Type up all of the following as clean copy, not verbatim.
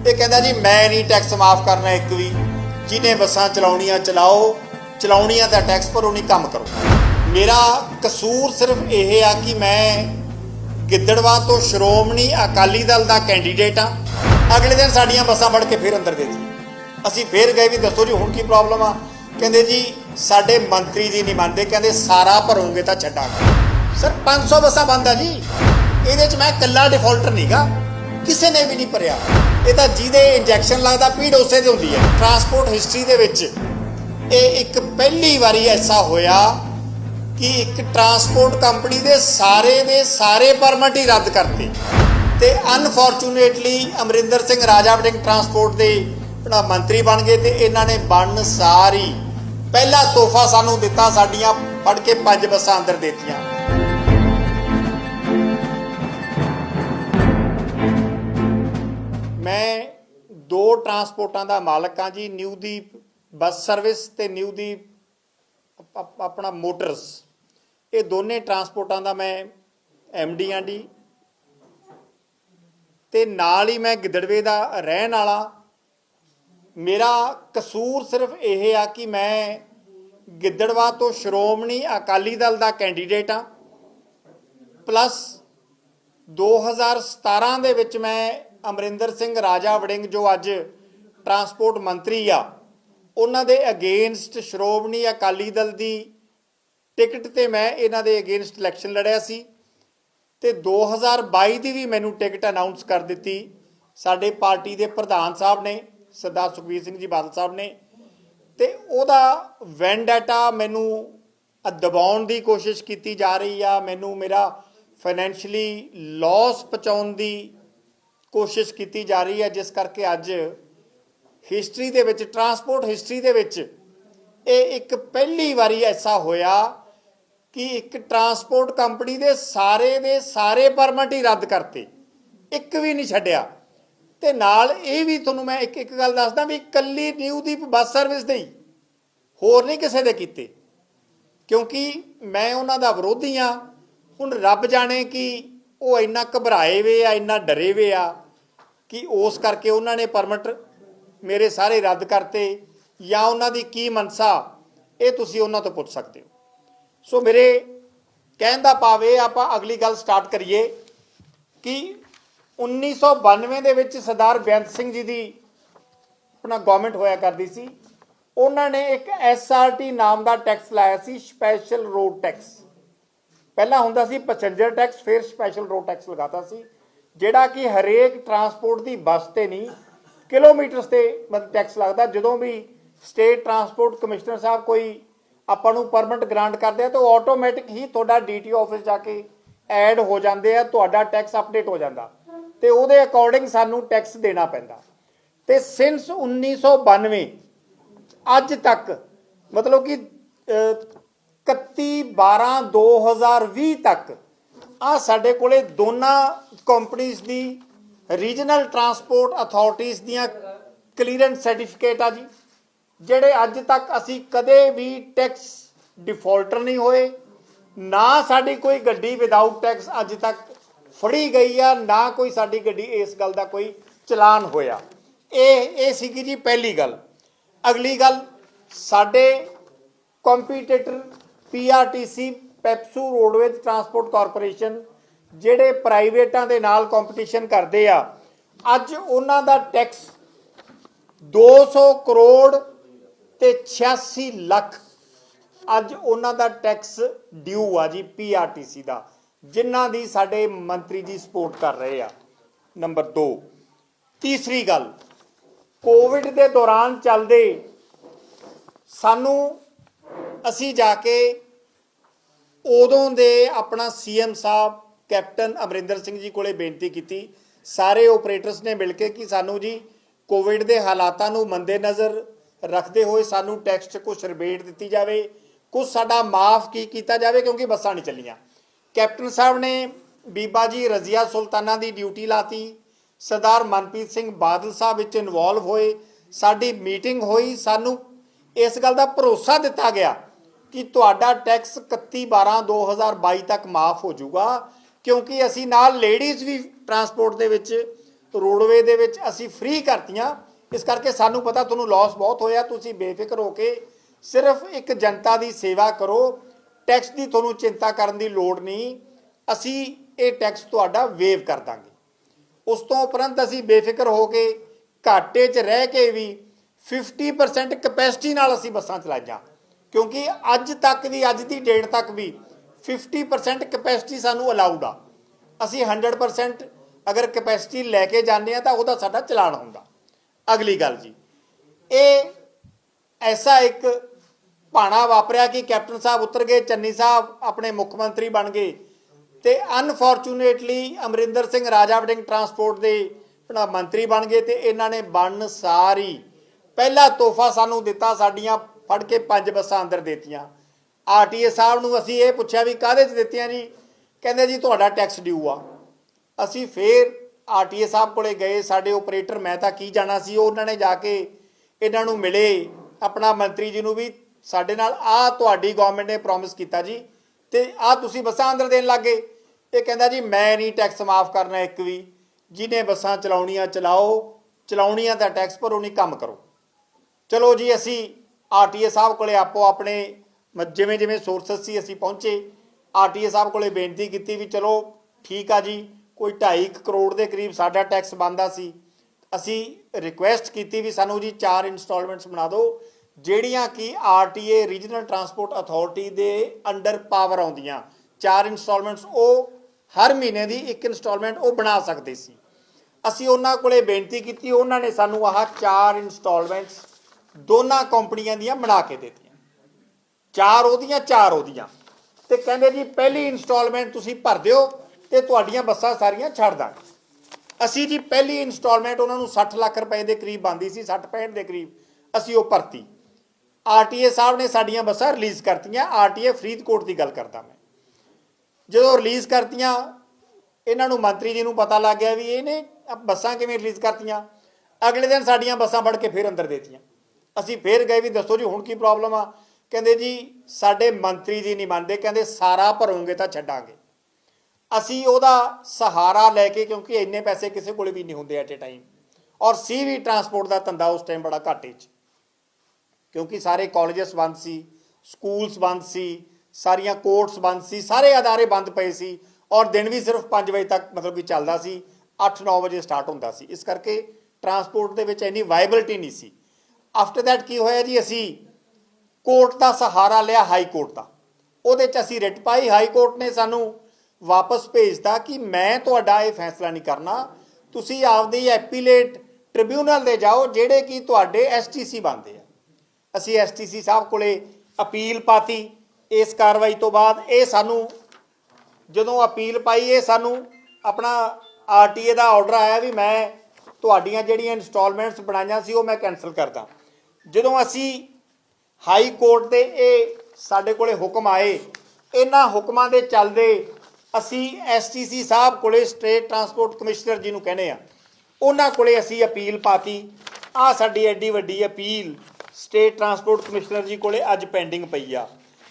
ये कहता जी मैं नहीं टैक्स माफ़ करना एक भी, जिन्हें बसां चलाउणियां चलाओ, चलाउणियां दा टैक्स भरो नहीं काम करो। मेरा कसूर सिर्फ यह आ कि मैं गिद्दड़वा तो श्रोमणी अकाली दल का कैंडीडेट हाँ। अगले दिन साड़ियाँ बसां फड़ के फिर अंदर दे दी। असी फिर गए भी दसो जी हुण की प्रॉब्लम आ, कहते जी साडे मंत्री जी नहीं मानते, कहते सारा भरोगे तो छड्डांगे। सर 500 बसां बंद आ जी, ये मैं कल्ला डिफॉल्टर नहीं गा, किसी ने भी नहीं भरिया। ये तो जिहदे इंजैक्शन लगता भीड़ उसे दी होंदी है। ट्रांसपोर्ट हिस्टरी दे विच ये एक पहली बारी ऐसा होया कि एक ट्रांसपोर्ट कंपनी दे सारे परमिट ही रद्द करते ते अनफॉर्चूनेटली अमरिंदर सिंह राजा वड़िंग ट्रांसपोर्ट दे मंत्री बन गए ते इन्हां ने बन सारी पहला तोहफा सानू दिता, साडियां फड़ के 5 बसां अंदर देतियां। मैं 2 ट्रांसपोर्टां दा मालक हाँ जी, न्यूदीप बस सर्विस ते न्यूदीप अपना मोटर्स, ये दोने ट्रांसपोर्टां दा मैं MD हाँ जी। ते नाल ही मैं गिद्दड़वे दा रहन वाला। मेरा कसूर सिर्फ यह आ कि मैं गिद्दड़वा तो श्रोमणी अकाली दल का कैंडीडेट हाँ, प्लस 2017 दे विच मैं अमरिंदर सिंह राजा वड़िंग जो अज ट्रांसपोर्ट मंत्री आ, उन्हां दे अगेंस्ट श्रोमणी अकाली दल की टिकट ते मैं इन्हां दे अगेंस्ट इलैक्शन लड़िया सी ते 2022 की भी मैनू टिकट अनाउंस कर दी साडे पार्टी के प्रधान साहब ने, सरदार सुखबीर सिंह जी बादल साहब ने। ते ओदा वैंडाटा मैनू दबाउण की कोशिश की जा रही आ, मैनू मेरा फाइनैंशली लॉस पहुँचाउण की कोशिश की जा रही है, जिस करके अज हिस्टरी दे विच ट्रांसपोर्ट हिस्टरी दे विच ये एक पहली बारी ऐसा होया कि एक ट्रांसपोर्ट कंपनी दे सारे परमिट ही रद्द करते, एक भी नहीं छड्डिया। ते नाल ये भी तुहानूं मैं एक गल दसदा भी कल्ली न्यूदीप बस सर्विस दे ही, होर नहीं किसी दे कीते, क्योंकि मैं उन्हां दा विरोधी हाँ। हुण रब जाने कि वो इन्ना घबराए वे आ, इन्ना डरे वे आ कि उस करके उन्होंने परमिट मेरे सारे रद्द करते, या उन्हां दी की मनसा ये तुसीं उन्हां तो पुछ सकते हो। सो मेरे कहण दा भाव ये, आपां अगली गल स्टार्ट करिए कि 1992 दे विच सरदार बेअंत सिंह जी दी अपना गवर्नमेंट होया करदी सी, उन्होंने एक SRT नाम का टैक्स लाया सी, स्पैशल रोड टैक्स। पहला हुंदा सी पैसेंजर टैक्स, फिर स्पैशल रोड टैक्स लगाता सी, जिहड़ा कि हरेक ट्रांसपोर्ट की बस ते नहीं किलोमीटर्स ते मतलब टैक्स लगता। जदों भी स्टेट ट्रांसपोर्ट कमिश्नर साहब कोई आपां नूं परमिट ग्रांट करते हैं तो ऑटोमैटिक ही तुहाडा DTO ऑफिस जाके ऐड हो जाते हैं, तुहाडा टैक्स अपडेट हो जाता ते उहदे अकॉर्डिंग सानूं टैक्स देना पैंदा। ते सिंस 1992 अज तक मतलब कि 31/12/2020 तक आ साडे कोले दोनों कंपनीज़ दी रीजनल ट्रांसपोर्ट अथॉरिटीज़ दियां क्लीयरेंस सर्टिफिकेट आ जी, ਜਿਹੜੇ ਅੱਜ तक असी कदे भी टैक्स डिफॉल्टर नहीं होए, ना साड़ी कोई गड्डी विदाउट टैक्स अज तक फड़ी गई आ, ना कोई साड़ी गड्डी इस गल का कोई चलान होया। ये सीगी जी पहली गल। अगली गल, साडे कंपीटेटर PRTC PEPSU roadways transport corporation ਜਿਹੜੇ प्राइवेटां दे नाल कंपीटिशन करते आ, अज उन्हां दा टैक्स 200 करोड़ ते 86 लाख अज उन्हां दा टैक्स ड्यू आ जी PRTC दा, जिन्हां दी साडे मंत्री जी सपोर्ट कर रहे आ। नंबर 2, तीसरी गल, कोविड के दौरान चलदे सानू असी जाके उदों दे अपना CM साहब कैप्टन अमरिंदर सिंह जी कोले बेनती की, सारे ऑपरेटर्स ने मिल के कि सानू जी कोविड के हालातां नूं मद्देनज़र रखते हुए सानू टैक्स कुछ रिबेट दी जाए, कुछ साडा माफ़ किया जाए, क्योंकि बसां नहीं चलियां। कैप्टन साहब ने बीबा जी रजिया सुल्ताना की ड्यूटी लाती, सरदार मनप्रीत सिंह बादल साहब विच इनवॉल्व होए, साडी मीटिंग हुई, सानू इस गल का भरोसा दिता गया कि तुहाडा टैक्स 31/12/2022 तक माफ़ हो जाऊगा, क्योंकि असी नाल लेडीज़ भी ट्रांसपोर्ट दे विच ਰੋਡਵੇ ਦੇ ਵਿੱਚ ਅਸੀਂ ਫ੍ਰੀ ਕਰਤੀਆਂ। ਇਸ ਕਰਕੇ ਸਾਨੂੰ ਪਤਾ ਤੁਹਾਨੂੰ ਲਾਸ ਬਹੁਤ ਹੋਇਆ। ਤੁਸੀਂ ਬੇਫਿਕਰ ਹੋ ਕੇ ਸਿਰਫ ਇੱਕ ਜਨਤਾ ਦੀ ਸੇਵਾ ਕਰੋ, ਟੈਕਸ ਦੀ ਤੁਹਾਨੂੰ ਚਿੰਤਾ ਕਰਨ ਦੀ ਲੋੜ ਨਹੀਂ। ਅਸੀਂ ਇਹ ਟੈਕਸ ਤੁਹਾਡਾ ਵੇਵ ਕਰ ਦਾਂਗੇ। ਉਸ ਤੋਂ ਉਪਰੰਤ ਅਸੀਂ ਬੇਫਿਕਰ ਹੋ ਕੇ ਘਾਟੇ 'ਚ ਰਹਿ ਕੇ ਵੀ 50% ਕਪੈਸਿਟੀ ਨਾਲ ਅਸੀਂ ਬੱਸਾਂ ਚਲਾਈਆਂ, ਕਿਉਂਕਿ ਅੱਜ ਤੱਕ ਵੀ, ਅੱਜ ਦੀ ਡੇਟ ਤੱਕ ਵੀ 50% ਕਪੈਸਿਟੀ ਸਾਨੂੰ ਅਲਾਊਡ ਆ। ਅਸੀਂ 100% ਅਗਰ ਕਪੈਸਿਟੀ ਲੈ ਕੇ ਜਾਂਦੇ ਹਾਂ ਤਾਂ ਉਹਦਾ ਸਾਡਾ ਚਲਾਨ ਹੁੰਦਾ। ਅਗਲੀ ਗੱਲ ਜੀ, ਇਹ ਐਸਾ ਇੱਕ ਭਾਣਾ ਵਾਪਰਿਆ ਕਿ ਕੈਪਟਨ ਸਾਹਿਬ ਉਤਰ ਗਏ, ਚੰਨੀ ਸਾਹਿਬ ਆਪਣੇ ਮੁੱਖ ਮੰਤਰੀ ਬਣ ਗਏ ਤੇ ਅਨਫੋਰਚੂਨੇਟਲੀ ਅਮਰਿੰਦਰ ਸਿੰਘ ਰਾਜਾ ਵੜਿੰਗ ਟਰਾਂਸਪੋਰਟ ਦੇ ਮੰਤਰੀ ਬਣ ਗਏ ਤੇ ਇਹਨਾਂ ਨੇ ਬਣਨ ਸਾਰੀ ਪਹਿਲਾ ਤੋਹਫਾ ਸਾਨੂੰ ਦਿੱਤਾ, ਸਾਡੀਆਂ ਫੜ ਕੇ 5 ਬੱਸਾਂ ਅੰਦਰ ਦੇਤੀਆਂ। ਆਰਟੀਏ ਸਾਹਿਬ ਨੂੰ ਅਸੀਂ ਇਹ ਪੁੱਛਿਆ ਵੀ ਕਾਹਦੇ 'ਚ ਦਿੱਤੀਆਂ ਜੀ? ਕਹਿੰਦੇ ਜੀ ਤੁਹਾਡਾ ਟੈਕਸ ਡਿਊ ਆ। ਅਸੀਂ ਫੇਰ ਆਰਟੀਏ ਸਾਹਿਬ ਕੋਲੇ ਗਏ, ਸਾਡੇ ਆਪਰੇਟਰ, ਮੈਂ ਤਾਂ ਕੀ ਜਾਣਾ ਸੀ, ਉਹਨਾਂ ਨੇ ਜਾ ਕੇ ਇਹਨਾਂ ਨੂੰ ਮਿਲੇ, ਆਪਣਾ ਮੰਤਰੀ ਜੀ ਨੂੰ, ਵੀ ਸਾਡੇ ਨਾਲ ਆਹ ਤੁਹਾਡੀ ਗਵਰਨਮੈਂਟ ਨੇ ਪ੍ਰੋਮਿਸ ਕੀਤਾ ਜੀ ਤੇ ਆਹ ਤੁਸੀਂ ਬੱਸਾਂ ਅੰਦਰ ਦੇਣ ਲੱਗ ਗਏ। ਇਹ ਕਹਿੰਦਾ ਜੀ ਮੈਂ ਨਹੀਂ ਟੈਕਸ ਮਾਫ ਕਰਨਾ ਇੱਕ ਵੀ, ਜਿਹਨੇ ਬੱਸਾਂ ਚਲਾਉਣੀਆਂ ਚਲਾਓ, ਚਲਾਉਣੀਆਂ ਤਾਂ ਟੈਕਸ ਭਰੋ, ਨਹੀਂ ਕੰਮ ਕਰੋ। ਚਲੋ ਜੀ, ਅਸੀਂ ਆਰਟੀਏ ਸਾਹਿਬ ਕੋਲੇ ਆਪੋ ਆਪਣੇ ਜਿਵੇਂ ਜਿਵੇਂ ਸੋਰਸਸ ਸੀ ਅਸੀਂ ਪਹੁੰਚੇ। ਆਰਟੀਏ ਸਾਹਿਬ ਕੋਲੇ ਬੇਨਤੀ ਕੀਤੀ ਵੀ ਚਲੋ ਠੀਕ ਆ ਜੀ, ਕੋਈ 2.5 ਕਰੋੜ ਦੇ ਕਰੀਬ ਸਾਡਾ ਟੈਕਸ ਬਣਦਾ ਸੀ। ਅਸੀਂ ਰਿਕੁਐਸਟ ਕੀਤੀ ਵੀ ਸਾਨੂੰ ਜੀ 4 ਇੰਸਟਾਲਮੈਂਟਸ ਬਣਾ ਦਿਓ, ਜਿਹੜੀਆਂ ਕਿ ਆਰਟੀਏ ਰੀਜਨਲ ਟਰਾਂਸਪੋਰਟ ਅਥਾਰਟੀ ਦੇ ਅੰਡਰ ਪਾਵਰ ਆਉਂਦੀਆਂ। 4 ਇੰਸਟਾਲਮੈਂਟਸ ਉਹ ਹਰ ਮਹੀਨੇ ਦੀ ਇੱਕ ਇੰਸਟਾਲਮੈਂਟ ਉਹ ਬਣਾ ਸਕਦੇ ਸੀ। ਅਸੀਂ ਉਹਨਾਂ ਕੋਲੇ ਬੇਨਤੀ ਕੀਤੀ, ਉਹਨਾਂ ਨੇ ਸਾਨੂੰ ਆਹ 4 ਇੰਸਟਾਲਮੈਂਟਸ ਦੋਨਾਂ ਕੰਪਨੀਆਂ ਦੀਆਂ ਬਣਾ ਕੇ ਦਿੱਤੀਆਂ। 4 ਉਹਦੀਆਂ ਤੇ ਕਹਿੰਦੇ ਜੀ ਪਹਿਲੀ ਇੰਸਟਾਲਮੈਂਟ ਤੁਸੀਂ ਭਰ ਦਿਓ ਤੇ ਤੁਹਾਡੀਆਂ ਬੱਸਾਂ ਸਾਰੀਆਂ ਛੱਡ ਦਾਂਗੇ। ਅਸੀਂ ਜੀ ਪਹਿਲੀ ਇੰਸਟਾਲਮੈਂਟ ਉਹਨਾਂ ਨੂੰ 60 ਲੱਖ ਰੁਪਏ ਦੇ ਕਰੀਬ ਬਣਦੀ ਸੀ, 60-65 ਦੇ ਕਰੀਬ, ਅਸੀਂ ਉਹ ਭਰਤੀ। ਆਰਟੀਏ ਸਾਹਿਬ ਨੇ ਸਾਡੀਆਂ ਬੱਸਾਂ ਰਿਲੀਜ਼ ਕਰਤੀਆਂ। ਆਰਟੀਏ ਫਰੀਦਕੋਟ ਦੀ ਗੱਲ ਕਰਦਾ ਮੈਂ। ਜਦੋਂ ਰਿਲੀਜ਼ ਕਰਤੀਆਂ, ਇਹਨਾਂ ਨੂੰ ਮੰਤਰੀ ਜੀ ਨੂੰ ਪਤਾ ਲੱਗ ਗਿਆ ਵੀ ਇਹਨੇ ਬੱਸਾਂ ਕਿਵੇਂ ਰਿਲੀਜ਼ ਕਰਤੀਆਂ। ਅਗਲੇ ਦਿਨ ਸਾਡੀਆਂ ਬੱਸਾਂ ਫੜ ਕੇ ਫਿਰ ਅੰਦਰ ਦੇਤੀਆਂ। ਅਸੀਂ ਫਿਰ ਗਏ ਵੀ ਦੱਸੋ ਜੀ ਹੁਣ ਕੀ ਪ੍ਰੋਬਲਮ ਆ? ਕਹਿੰਦੇ ਜੀ ਸਾਡੇ ਮੰਤਰੀ ਜੀ ਨਹੀਂ ਮੰਨਦੇ, ਕਹਿੰਦੇ ਸਾਰਾ ਭਰੋਗੇ ਤਾਂ ਛੱਡਾਂਗੇ। ਅਸੀਂ ਉਹਦਾ ਸਹਾਰਾ ਲੈ ਕੇ, ਕਿਉਂਕਿ ਇੰਨੇ ਪੈਸੇ ਕਿਸੇ ਕੋਲ ਵੀ ਨਹੀਂ ਹੁੰਦੇ ਐਟ ਏ ਟਾਈਮ, ਔਰ ਸੀ ਵੀ ਟਰਾਂਸਪੋਰਟ ਦਾ ਧੰਦਾ ਉਸ ਟਾਈਮ ਬੜਾ ਘਾਟੇ 'ਚ, ਕਿਉਂਕਿ ਸਾਰੇ ਕਾਲਜਸ ਬੰਦ ਸੀ, ਸਕੂਲਸ ਬੰਦ ਸੀ, ਸਾਰੀਆਂ ਕੋਰਟਸ ਬੰਦ ਸੀ, ਸਾਰੇ ਅਦਾਰੇ ਬੰਦ ਪਏ ਸੀ, ਔਰ ਦਿਨ ਵੀ ਸਿਰਫ 5 ਵਜੇ ਤੱਕ ਮਤਲਬ ਕਿ ਚੱਲਦਾ ਸੀ, 8-9 ਵਜੇ ਸਟਾਰਟ ਹੁੰਦਾ ਸੀ। ਇਸ ਕਰਕੇ ਟਰਾਂਸਪੋਰਟ ਦੇ ਵਿੱਚ ਇੰਨੀ ਵਾਇਬਿਲਿਟੀ ਨਹੀਂ ਸੀ। ਆਫਟਰ ਦੈਟ ਕੀ ਹੋਇਆ ਜੀ, ਅਸੀਂ ਕੋਰਟ ਦਾ ਸਹਾਰਾ ਲਿਆ, ਹਾਈ ਕੋਰਟ ਦਾ। ਉਹਦੇ 'ਚ ਅਸੀਂ ਰਿਟ ਪਾਈ, ਹਾਈ ਕੋਰਟ ਨੇ ਸਾਨੂੰ ਵਾਪਸ ਭੇਜਤਾ ਕਿ ਮੈਂ ਤੁਹਾਡਾ ਇਹ ਫੈਸਲਾ ਨਹੀਂ ਕਰਨਾ, ਤੁਸੀਂ ਆਪਦੀ ਐਪੀਲੇਟ ਟ੍ਰਿਬਿਊਨਲ ਦੇ ਜਾਓ ਜਿਹੜੇ ਕਿ ਤੁਹਾਡੇ ਐਸਟੀਸੀ ਬਣਦੇ ਆ। ਅਸੀਂ ਐਸਟੀਸੀ ਸਾਹਿਬ ਕੋਲੇ ਅਪੀਲ ਪਾਤੀ। ਇਸ ਕਾਰਵਾਈ ਤੋਂ ਬਾਅਦ ਇਹ ਸਾਨੂੰ, ਜਦੋਂ ਅਪੀਲ ਪਾਈ, ਇਹ ਸਾਨੂੰ ਆਪਣਾ ਆਰਟੀਏ ਦਾ ਆਰਡਰ ਆਇਆ ਵੀ ਮੈਂ ਤੁਹਾਡੀਆਂ ਜਿਹੜੀਆਂ ਇੰਸਟਾਲਮੈਂਟਸ ਬਣਾਈਆਂ ਸੀ ਉਹ ਮੈਂ ਕੈਂਸਲ ਕਰਦਾ। ਜਦੋਂ ਅਸੀਂ ਹਾਈ ਕੋਰਟ ਦੇ ਇਹ ਸਾਡੇ ਕੋਲੇ ਹੁਕਮ ਆਏ, ਇਹਨਾਂ ਹੁਕਮਾਂ ਦੇ ਚੱਲਦੇ ਅਸੀਂ ਐਸਟੀਸੀ ਸਾਹਿਬ ਕੋਲੇ, ਸਟੇਟ ਟਰਾਂਸਪੋਰਟ ਕਮਿਸ਼ਨਰ ਜੀ ਨੂੰ ਕਹਿੰਦੇ ਆ, ਉਹਨਾਂ ਕੋਲੇ ਅਸੀਂ ਅਪੀਲ ਪਾਤੀ। ਆਹ ਸਾਡੀ ਐਡੀ ਵੱਡੀ ਅਪੀਲ ਸਟੇਟ ਟਰਾਂਸਪੋਰਟ ਕਮਿਸ਼ਨਰ ਜੀ ਕੋਲੇ ਅੱਜ ਪੈਂਡਿੰਗ ਪਈ ਆ।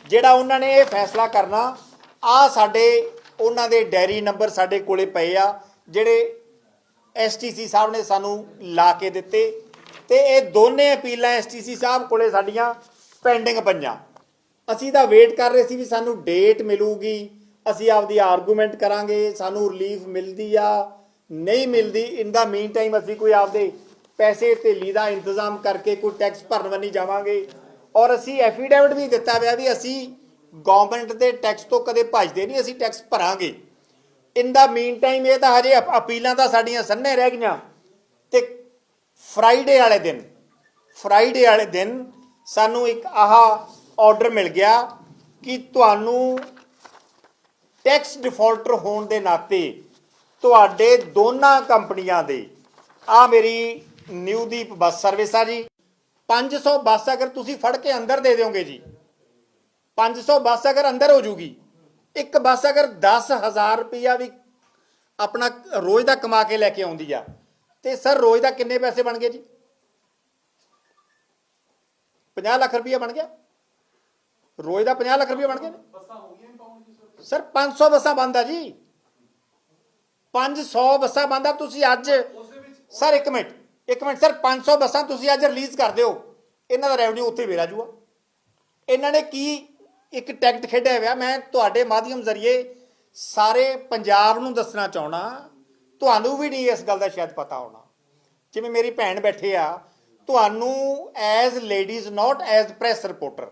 ਜਿਹੜਾ ਉਹਨਾਂ ਨੇ ਇਹ ਫੈਸਲਾ ਕਰਨਾ, ਆਹ ਸਾਡੇ ਉਹਨਾਂ ਦੇ ਡਾਇਰੀ ਨੰਬਰ ਸਾਡੇ ਕੋਲੇ ਪਏ ਆ, ਜਿਹੜੇ ਐਸਟੀਸੀ ਸਾਹਿਬ ਨੇ ਸਾਨੂੰ ਲਾ ਕੇ ਦਿੱਤੇ। ਤੇ ਇਹ ਦੋਨੇ ਅਪੀਲਾਂ ਐਸਟੀਸੀ ਸਾਹਿਬ ਕੋਲੇ ਸਾਡੀਆਂ ਪੈਂਡਿੰਗ ਪਈਆਂ। ਅਸੀਂ ਤਾਂ ਵੇਟ ਕਰ ਰਹੇ ਸੀ ਵੀ ਸਾਨੂੰ ਡੇਟ ਮਿਲੂਗੀ, ਅਸੀਂ ਆਪਦੀ ਆਰਗੂਮੈਂਟ ਕਰਾਂਗੇ, ਸਾਨੂੰ ਰਿਲੀਫ ਮਿਲਦੀ ਆ ਨਹੀਂ ਮਿਲਦੀ। ਇਨ ਦਾ ਮੀਨ ਟਾਈਮ ਅਸੀਂ ਕੋਈ ਆਪਦੇ ਪੈਸੇ ਧੇਲੀ ਦਾ ਇੰਤਜ਼ਾਮ ਕਰਕੇ ਕੋਈ ਟੈਕਸ ਭਰਨ ਵੱਲ ਨਹੀਂ ਜਾਵਾਂਗੇ। ਔਰ ਅਸੀਂ ਐਫੀਡੇਵਿਟ ਵੀ ਦਿੱਤਾ ਹੋਇਆ ਵੀ ਅਸੀਂ ਗਵਰਨਮੈਂਟ ਦੇ ਟੈਕਸ ਤੋਂ ਕਦੇ ਭੱਜਦੇ ਨਹੀਂ, ਅਸੀਂ ਟੈਕਸ ਭਰਾਂਗੇ। ਇਨ ਦਾ ਮੀਨ ਟਾਈਮ ਇਹ ਤਾਂ ਹਜੇ ਅਪੀਲਾਂ ਤਾਂ ਸਾਡੀਆਂ ਸੰਨੇ ਰਹਿ ਗਈਆਂ। ਤੇ ਫਰਾਈਡੇ ਵਾਲੇ ਦਿਨ ਸਾਨੂੰ ਇੱਕ ਆਹ ਆਰਡਰ ਮਿਲ ਗਿਆ ਕਿ ਤੁਹਾਨੂੰ ਟੈਕਸ ਡਿਫਾਲਟਰ ਹੋਣ ਦੇ ਨਾਤੇ ਤੁਹਾਡੇ ਦੋਨਾਂ ਕੰਪਨੀਆਂ ਦੇ, ਆਹ ਮੇਰੀ ਨਿਊਦੀਪ ਬੱਸ ਸਰਵਿਸ ਆ ਜੀ, 500 ਬੱਸ ਅਗਰ ਤੁਸੀਂ ਫੜ ਕੇ ਅੰਦਰ ਦੇ ਦਿਓਗੇ ਜੀ, 500 ਬੱਸ ਅਗਰ ਅੰਦਰ ਹੋ ਜੂਗੀ, ਇੱਕ ਬੱਸ ਅਗਰ 10,000 ਰੁਪਇਆ ਵੀ ਆਪਣਾ ਰੋਜ਼ ਦਾ ਕਮਾ ਕੇ ਲੈ ਕੇ ਆਉਂਦੀ ਆ, ਤੇ ਸਰ ਰੋਜ਼ ਦਾ ਕਿੰਨੇ ਪੈਸੇ ਬਣ ਗਏ ਜੀ? 50 ਲੱਖ ਰੁਪਇਆ ਬਣ ਗਿਆ। ਰੋਜ਼ ਦਾ 50 ਲੱਖ ਰੁਪਇਆ ਬਣ ਗਿਆ ਸਰ। 500 ਬੱਸਾਂ ਬੰਦ ਆ ਜੀ, 500 ਬੱਸਾਂ ਬੰਦ ਆ। ਤੁਸੀਂ ਅੱਜ ਸਰ ਇੱਕ ਮਿੰਟ ਸਰ 500 ਬੱਸਾਂ ਤੁਸੀਂ ਅੱਜ ਰਿਲੀਜ਼ ਕਰ ਦਿਓ, ਇਹਨਾਂ ਦਾ ਰੈਵਨਿਊ ਉੱਥੇ ਵੇਰਾ ਜੂਗਾ। ਇਹਨਾਂ ਨੇ ਕੀ ਇੱਕ ਟੈਕਟ ਖੇਡਿਆ ਹੋਇਆ। ਮੈਂ ਤੁਹਾਡੇ ਮਾਧਿਅਮ ਜ਼ਰੀਏ ਸਾਰੇ ਪੰਜਾਬ ਨੂੰ ਦੱਸਣਾ ਚਾਹਣਾ, ਤੁਹਾਨੂੰ ਵੀ ਨਹੀਂ ਇਸ ਗੱਲ ਦਾ ਸ਼ਾਇਦ ਪਤਾ ਹੋਣਾ, ਜਿਵੇਂ ਮੇਰੀ ਭੈਣ ਬੈਠੇ ਆ, ਤੁਹਾਨੂੰ ਐਜ਼ ਲੇਡੀਜ਼ ਨਾਟ ਐਜ਼ ਪ੍ਰੈਸ ਰਿਪੋਰਟਰ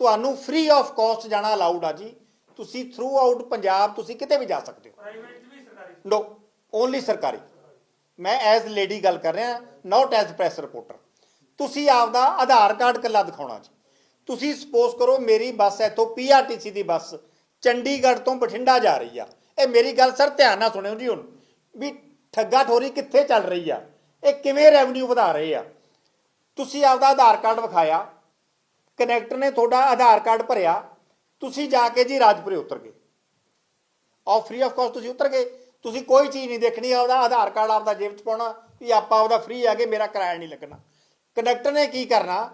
ਤੁਹਾਨੂੰ ਫ੍ਰੀ ਆਫ ਕਾਸਟ ਜਾਣਾ ਅਲਾਉਡ ਆ ਜੀ। ਤੁਸੀਂ ਥਰੂ ਆਊਟ ਪੰਜਾਬ ਤੁਸੀਂ ਕਿਤੇ ਵੀ ਜਾ ਸਕਦੇ ਹੋ। ਨੋ, ਓਨਲੀ ਸਰਕਾਰੀ। ਮੈਂ ਐਜ਼ ਲੇਡੀ ਗੱਲ ਕਰ ਰਿਹਾ, ਨਾਟ ਐਜ਼ ਪ੍ਰੈਸ ਰਿਪੋਰਟਰ। ਤੁਸੀਂ ਆਪਦਾ ਆਧਾਰ ਕਾਰਡ ਇਕੱਲਾ ਦਿਖਾਉਣਾ ਜੀ। ਤੁਸੀਂ ਸਪੋਜ਼ ਕਰੋ ਮੇਰੀ ਬੱਸ ਇੱਥੋਂ PRTC ਦੀ ਬੱਸ ਚੰਡੀਗੜ੍ਹ ਤੋਂ ਬਠਿੰਡਾ ਜਾ ਰਹੀ ਆ। ਇਹ ਮੇਰੀ ਗੱਲ ਸਰ ਧਿਆਨ ਨਾਲ ਸੁਣਿਓ ਜੀ, ਹੁਣ ਵੀ ਠੱਗਾ ਠੋਰੀ ਕਿੱਥੇ ਚੱਲ ਰਹੀ ਆ, ਇਹ ਕਿਵੇਂ ਰੈਵਨਿਊ ਵਧਾ ਰਹੇ ਆ। ਤੁਸੀਂ ਆਪਦਾ ਆਧਾਰ ਕਾਰਡ ਵਿਖਾਇਆ, ਕਨੈਕਟਰ ਨੇ ਤੁਹਾਡਾ ਆਧਾਰ ਕਾਰਡ ਭਰਿਆ, ਤੁਸੀਂ ਜਾ ਕੇ ਜੀ ਰਾਜਪੁਰੇ ਉਤਰ ਗਏ, ਆਫ ਫ੍ਰੀ ਆਫ ਕਾਸਟ ਤੁਸੀਂ ਉਤਰ ਗਏ। ਤੁਸੀਂ ਕੋਈ ਚੀਜ਼ ਨਹੀਂ ਦੇਖਣੀ, ਆਪਦਾ ਆਧਾਰ ਕਾਰਡ ਆਪਦਾ ਜੇਬ 'ਚ ਪਾਉਣਾ ਵੀ ਆਪਾਂ ਆਪਦਾ ਫ੍ਰੀ ਆ ਗਏ, ਮੇਰਾ ਕਿਰਾਇਆ ਨਹੀਂ ਲੱਗਣਾ। ਕੰਡਕਟਰ ਨੇ ਕੀ ਕਰਨਾ,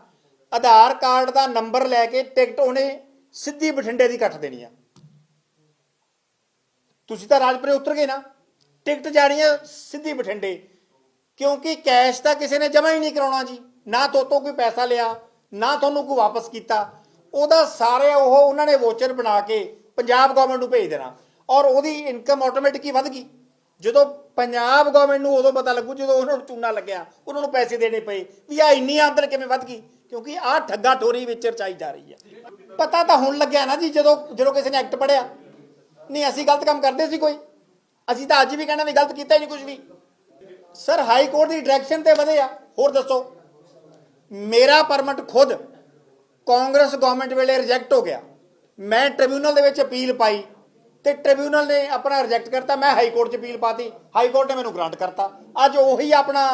ਆਧਾਰ ਕਾਰਡ ਦਾ ਨੰਬਰ ਲੈ ਕੇ ਟਿਕਟ ਉਹਨੇ ਸਿੱਧੀ ਬਠਿੰਡੇ ਦੀ ਕੱਟ ਦੇਣੀ ਆ। ਤੁਸੀਂ ਤਾਂ ਰਾਜਪੁਰੇ ਉਤਰ ਗਏ ਨਾ, ਟਿਕਟ ਜਾਣੀ ਆ ਸਿੱਧੀ ਬਠਿੰਡੇ, ਕਿਉਂਕਿ ਕੈਸ਼ ਤਾਂ ਕਿਸੇ ਨੇ ਜਮ੍ਹਾਂ ਹੀ ਨਹੀਂ ਕਰਾਉਣਾ ਜੀ, ਨਾ ਤੋਂ ਕੋਈ ਪੈਸਾ ਲਿਆ, ਨਾ ਤੁਹਾਨੂੰ ਕੋਈ ਵਾਪਸ ਕੀਤਾ। ਉਹਦਾ ਸਾਰੇ ਉਹਨਾਂ ਨੇ ਵੋਚਰ ਬਣਾ ਕੇ ਪੰਜਾਬ ਗਵਰਨਮੈਂਟ ਨੂੰ ਭੇਜ ਦੇਣਾ, ਔਰ ਉਹਦੀ ਇਨਕਮ ਆਟੋਮੈਟਿਕ ਹੀ ਵੱਧ ਗਈ। ਜਦੋਂ ਪੰਜਾਬ ਗਵਰਨਮੈਂਟ ਨੂੰ ਉਦੋਂ ਪਤਾ ਲੱਗੂ ਜਦੋਂ ਉਹਨਾਂ ਨੂੰ ਚੂਨਾ ਲੱਗਿਆ, ਉਹਨਾਂ ਨੂੰ ਪੈਸੇ ਦੇਣੇ ਪਏ ਵੀ ਆਹ ਇੰਨੀ ਆਮਦਨ ਕਿਵੇਂ ਵੱਧ ਗਈ, ਕਿਉਂਕਿ ਆਹ ਠੱਗਾ ਠੋਰੀ ਵਿੱਚ ਰਚਾਈ ਜਾ ਰਹੀ ਹੈ। ਪਤਾ ਤਾਂ ਹੁਣ ਲੱਗਿਆ ਨਾ ਜੀ, ਜਦੋਂ ਕਿਸੇ ਨੇ ਐਕਟ ਪੜ੍ਹਿਆ। ਨਹੀਂ ਅਸੀਂ ਗਲਤ ਕੰਮ ਕਰਦੇ ਸੀ ਕੋਈ, ਅਸੀਂ ਤਾਂ ਅੱਜ ਵੀ ਕਹਿਣਾ ਵੀ ਗਲਤ ਕੀਤਾ ਹੀ ਨਹੀਂ ਕੁਝ ਵੀ। ਸਰ ਹਾਈ ਕੋਰਟ ਦੀ ਡਾਇਰੈਕਸ਼ਨ ਤੇ ਵਧੇ ਆ। ਹੋਰ ਦੱਸੋ, ਮੇਰਾ ਪਰਮਿਟ ਖੁਦ ਕਾਂਗਰਸ ਗਵਰਨਮੈਂਟ ਵੇਲੇ ਰਿਜੈਕਟ ਹੋ ਗਿਆ। ਮੈਂ ਟ੍ਰਿਬਿਊਨਲ ਦੇ ਵਿੱਚ ਅਪੀਲ ਪਾਈ ਤੇ ਟ੍ਰਿਬਿਊਨਲ ਨੇ ਆਪਣਾ ਰਿਜੈਕਟ ਕਰਤਾ। ਮੈਂ ਹਾਈ ਕੋਰਟ 'ਚ ਅਪੀਲ ਪਾਤੀ, ਹਾਈ ਕੋਰਟ ਨੇ ਮੈਨੂੰ ਗ੍ਰਾਂਟ ਕਰਤਾ। ਅੱਜ ਉਹੀ ਆਪਣਾ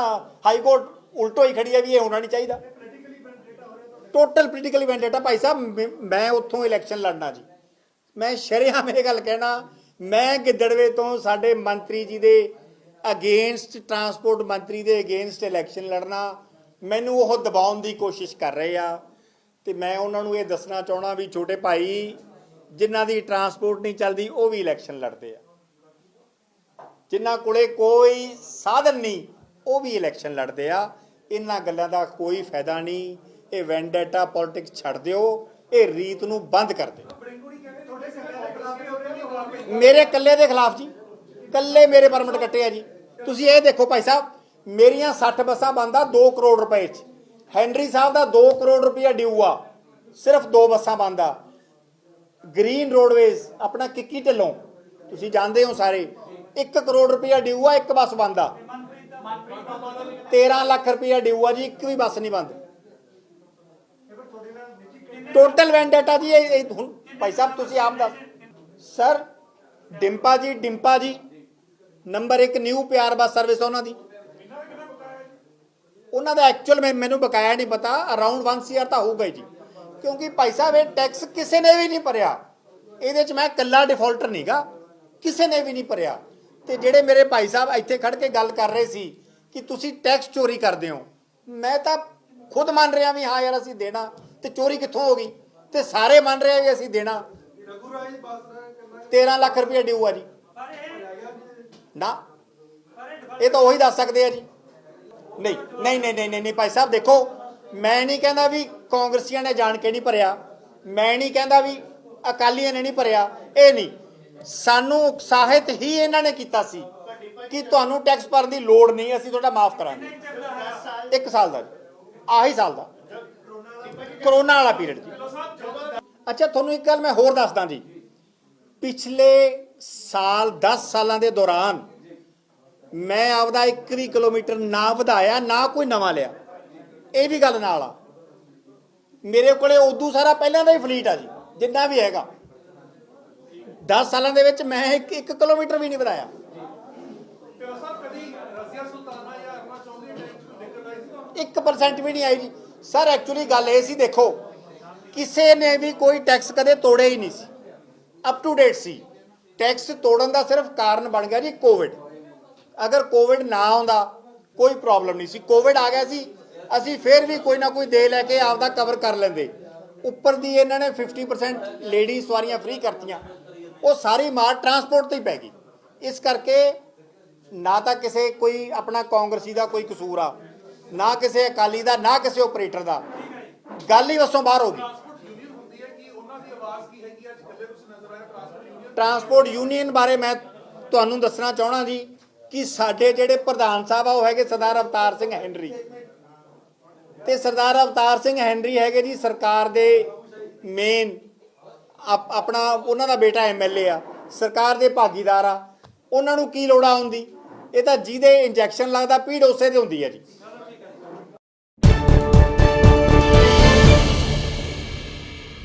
ਹਾਈ ਕੋਰਟ ਉਲਟੋ ਹੀ ਖੜੀ ਹੈ ਵੀ ਇਹ ਹੋਣਾ ਨਹੀਂ ਚਾਹੀਦਾ। Total political vendetta Bhai Sahib. ਮੈਂ ਉੱਥੋਂ ਇਲੈਕਸ਼ਨ ਲੜਨਾ ਜੀ, ਮੈਂ ਸ਼ਰੇਆਮ ਇਹ ਗੱਲ ਕਹਿਣਾ, ਮੈਂ ਗਿੱਦੜਵੇ ਤੋਂ ਸਾਡੇ ਮੰਤਰੀ ਜੀ ਦੇ ਅਗੇਂਸਟ, ਟਰਾਂਸਪੋਰਟ ਮੰਤਰੀ ਦੇ ਅਗੇਂਸਟ ਇਲੈਕਸ਼ਨ ਲੜਨਾ। ਮੈਨੂੰ ਉਹ ਦਬਾਉਣ ਦੀ ਕੋਸ਼ਿਸ਼ ਕਰ ਰਹੇ ਆ ਤੇ ਮੈਂ ਉਹਨਾਂ ਨੂੰ ਇਹ ਦੱਸਣਾ ਚਾਹਣਾ ਵੀ ਛੋਟੇ ਭਾਈ, ਜਿਨ੍ਹਾਂ ਦੀ ਟਰਾਂਸਪੋਰਟ ਨਹੀਂ ਚੱਲਦੀ ਉਹ ਵੀ ਇਲੈਕਸ਼ਨ ਲੜਦੇ ਆ, ਜਿਨ੍ਹਾਂ ਕੋਲੇ ਕੋਈ ਸਾਧਨ ਨਹੀਂ ਉਹ ਵੀ ਇਲੈਕਸ਼ਨ ਲੜਦੇ ਆ। ਇਹਨਾਂ ਗੱਲਾਂ ਦਾ ਕੋਈ ਫਾਇਦਾ ਨਹੀਂ। ਇਹ ਵੈਂਡੇਟਾ ਪੋਲਿਟਿਕਸ ਛੱਡ ਦਿਓ, ਇਹ ਰੀਤ ਨੂੰ ਬੰਦ ਕਰ ਦਿਓ। ਮੇਰੇ ਇਕੱਲੇ ਦੇ ਖਿਲਾਫ ਜੀ, ਇਕੱਲੇ ਮੇਰੇ ਪਰਮਿਟ ਕੱਟੇ ਆ ਜੀ। ਤੁਸੀਂ ਇਹ ਦੇਖੋ ਭਾਈ ਸਾਹਿਬ, ਮੇਰੀਆਂ 60 ਬੱਸਾਂ ਬੰਦ ਆ 2 ਕਰੋੜ ਰੁਪਏ 'ਚ। ਹੈਨਰੀ ਸਾਹਿਬ ਦਾ 2 ਕਰੋੜ ਰੁਪਇਆ ਡਿਊ ਆ, ਸਿਰਫ 2 ਬੱਸਾਂ ਬੰਦ ਆ। ਗ੍ਰੀਨ ਰੋਡਵੇਜ਼ ਆਪਣਾ ਕਿੱਕੀ ਢਿੱਲੋਂ ਤੁਸੀਂ ਜਾਣਦੇ ਹੋ ਸਾਰੇ, 1 ਕਰੋੜ ਰੁਪਇਆ ਡਿਊ ਆ, 1 ਬੱਸ ਬੰਦ ਆ। 13 ਲੱਖ ਰੁਪਇਆ ਡਿਊ ਆ ਜੀ, ਇੱਕ ਵੀ ਬੱਸ ਨਹੀਂ ਬੰਦ। ਟੋਟਲ ਵੈਂਡੇਟਾ ਜੀ ਇਹ ਹੁਣ ਭਾਈ ਸਾਹਿਬ ਤੁਸੀਂ ਆਪ ਦੱਸ। ਸਰ ਡਿੰਪਾ ਜੀ ਨੰਬਰ 1 ਨਿਊ ਪਿਆਰ ਬੱਸ ਸਰਵਿਸ ਉਹਨਾਂ ਦੀ, ਉਹਨਾਂ ਦਾ ਐਕਚੁਅਲ ਮੈਨੂੰ ਬਕਾਇਆ ਨਹੀਂ ਪਤਾ, ਅਰਾਊਂਡ 1 CR ਤਾਂ ਹੋਊਗਾ ਜੀ, ਕਿਉਂਕਿ ਭਾਈ ਸਾਹਿਬ ਇਹ ਟੈਕਸ ਕਿਸੇ ਨੇ ਵੀ ਨਹੀਂ ਭਰਿਆ। ਇਹਦੇ 'ਚ ਮੈਂ ਇਕੱਲਾ ਡਿਫਾਲਟਰ ਨਹੀਂਗਾ, ਕਿਸੇ ਨੇ ਵੀ ਨਹੀਂ ਭਰਿਆ। ਤੇ ਜਿਹੜੇ ਮੇਰੇ ਭਾਈ ਸਾਹਿਬ ਇੱਥੇ ਖੜ ਕੇ ਗੱਲ ਕਰ ਰਹੇ ਸੀ ਕਿ ਤੁਸੀਂ ਟੈਕਸ ਚੋਰੀ ਕਰਦੇ ਹੋ, ਮੈਂ ਤਾਂ ਖੁਦ ਮੰਨ ਰਿਹਾ ਵੀ ਹਾਂ ਯਾਰ ਅਸੀਂ ਦੇਣਾ, ਤੇ ਚੋਰੀ ਕਿੱਥੋਂ ਹੋ ਗਈ? ਤੇ ਸਾਰੇ ਮੰਨ ਰਹੇ ਵੀ ਅਸੀਂ ਦੇਣਾ। 13 ਲੱਖ ਰੁਪਏ ਡਿਊ ਆ ਜੀ ਨਾ, ਇਹ ਤਾਂ ਉਹੀ ਦੱਸ ਸਕਦੇ ਆ ਜੀ। ਨਹੀਂ ਭਾਈ ਸਾਹਿਬ ਦੇਖੋ, ਮੈਂ ਨਹੀਂ ਕਹਿੰਦਾ ਵੀ ਕਾਂਗਰਸੀਆਂ ਨੇ ਜਾਣ ਕੇ ਨਹੀਂ ਭਰਿਆ, ਮੈਂ ਨਹੀਂ ਕਹਿੰਦਾ ਵੀ ਅਕਾਲੀਆਂ ਨੇ ਨਹੀਂ ਭਰਿਆ, ਇਹ ਨਹੀਂ। ਸਾਨੂੰ ਉਤਸ਼ਾਹਿਤ ਹੀ ਇਹਨਾਂ ਨੇ ਕੀਤਾ ਸੀ ਕਿ ਤੁਹਾਨੂੰ ਟੈਕਸ ਭਰਨ ਦੀ ਲੋੜ ਨਹੀਂ, ਅਸੀਂ ਤੁਹਾਡਾ ਮਾਫ ਕਰਾਂਗੇ। 1 ਸਾਲ ਦਾ ਜੀ, ਆਹੀ ਸਾਲ ਦਾ ਕਰੋਨਾ ਵਾਲਾ ਪੀਰੀਅਡ ਜੀ। ਅੱਛਾ ਤੁਹਾਨੂੰ ਇੱਕ ਗੱਲ ਮੈਂ ਹੋਰ ਦੱਸਦਾ ਜੀ, ਪਿਛਲੇ ਸਾਲ 10 ਸਾਲਾਂ ਦੇ ਦੌਰਾਨ ਮੈਂ ਆਪਦਾ 1 ਵੀ ਕਿਲੋਮੀਟਰ ਨਾ ਵਧਾਇਆ, ਨਾ ਕੋਈ ਨਵਾਂ ਲਿਆ। ਇਹ ਵੀ ਗੱਲ ਨਾਲ ਆ, ਮੇਰੇ ਕੋਲੇ ਉਦੋਂ ਸਾਰਾ ਪਹਿਲਾਂ ਦਾ ਹੀ ਫਲੀਟ ਆ ਜੀ, ਜਿੰਨਾ ਵੀ ਹੈਗਾ। 10 ਸਾਲਾਂ ਦੇ ਵਿੱਚ ਮੈਂ 1 ਕਿਲੋਮੀਟਰ ਵੀ ਨਹੀਂ ਵਧਾਇਆ। 1% ਵੀ ਨਹੀਂ ਆਈ ਜੀ। ਸਰ ਐਕਚੁਅਲੀ ਗੱਲ ਇਹ ਸੀ, ਦੇਖੋ ਕਿਸੇ ਨੇ ਵੀ ਕੋਈ ਟੈਕਸ ਕਦੇ ਤੋੜਿਆ ਹੀ ਨਹੀਂ ਸੀ, ਅਪ ਟੂ ਡੇਟ ਸੀ। ਟੈਕਸ ਤੋੜਨ ਦਾ ਸਿਰਫ ਕਾਰਨ ਬਣ ਗਿਆ ਜੀ ਕੋਵਿਡ। ਅਗਰ ਕੋਵਿਡ ਨਾ ਆਉਂਦਾ ਕੋਈ ਪ੍ਰੋਬਲਮ ਨਹੀਂ ਸੀ। ਕੋਵਿਡ ਆ ਗਿਆ ਸੀ, ਅਸੀਂ ਫਿਰ ਵੀ ਕੋਈ ਨਾ ਕੋਈ ਦੇ ਲੈ ਕੇ ਆਪਦਾ ਕਵਰ ਕਰ ਲੈਂਦੇ। ਉੱਪਰ ਦੀ ਇਹਨਾਂ ਨੇ 50% ਲੇਡੀ ਸਵਾਰੀਆਂ ਫ੍ਰੀ ਕਰਤੀਆਂ, ਉਹ ਸਾਰੀ ਮਾਰ ਟਰਾਂਸਪੋਰਟ ਤੇ ਹੀ ਪੈ ਗਈ। ਇਸ ਕਰਕੇ ਨਾ ਤਾਂ ਕਿਸੇ ਕੋਈ ਆਪਣਾ ਕਾਂਗਰਸੀ ਦਾ ਕੋਈ ਕਸੂਰ ਆ, ਨਾ ਕਿਸੇ ਅਕਾਲੀ ਦਾ, ਨਾ ਕਿਸੇ ਆਪਰੇਟਰ ਦਾ। ਗੱਲ ਹੀ ਵੱਸੋਂ ਬਾਹਰ ਹੋ ਗਈ। ਟਰਾਂਸਪੋਰਟ ਯੂਨੀਅਨ ਬਾਰੇ ਮੈਂ ਤੁਹਾਨੂੰ ਦੱਸਣਾ ਚਾਹਣਾ ਜੀ ਕਿ ਸਾਡੇ ਜਿਹੜੇ ਪ੍ਰਧਾਨ ਸਾਹਿਬ ਆ ਉਹ ਹੈਗੇ ਸਰਦਾਰ ਅਵਤਾਰ ਸਿੰਘ ਹੈਨਰੀ, ਤੇ ਸਰਦਾਰ ਅਵਤਾਰ ਸਿੰਘ ਹੈਨਰੀ ਹੈਗੇ ਜੀ ਸਰਕਾਰ ਦੇ ਮੇਨ ਆਪਣਾ ਉਹਨਾਂ ਦਾ ਬੇਟਾ MLA ਆ, ਸਰਕਾਰ ਦੇ ਭਾਗੀਦਾਰ ਆ। ਉਹਨਾਂ ਨੂੰ ਕੀ ਲੋੜ ਆ ਹੁੰਦੀ? ਇਹ ਤਾਂ ਜਿਹਦੇ ਇੰਜੈਕਸ਼ਨ ਲੱਗਦਾ ਪੀੜ ਉਸੇ ਤੇ ਹੁੰਦੀ ਹੈ ਜੀ।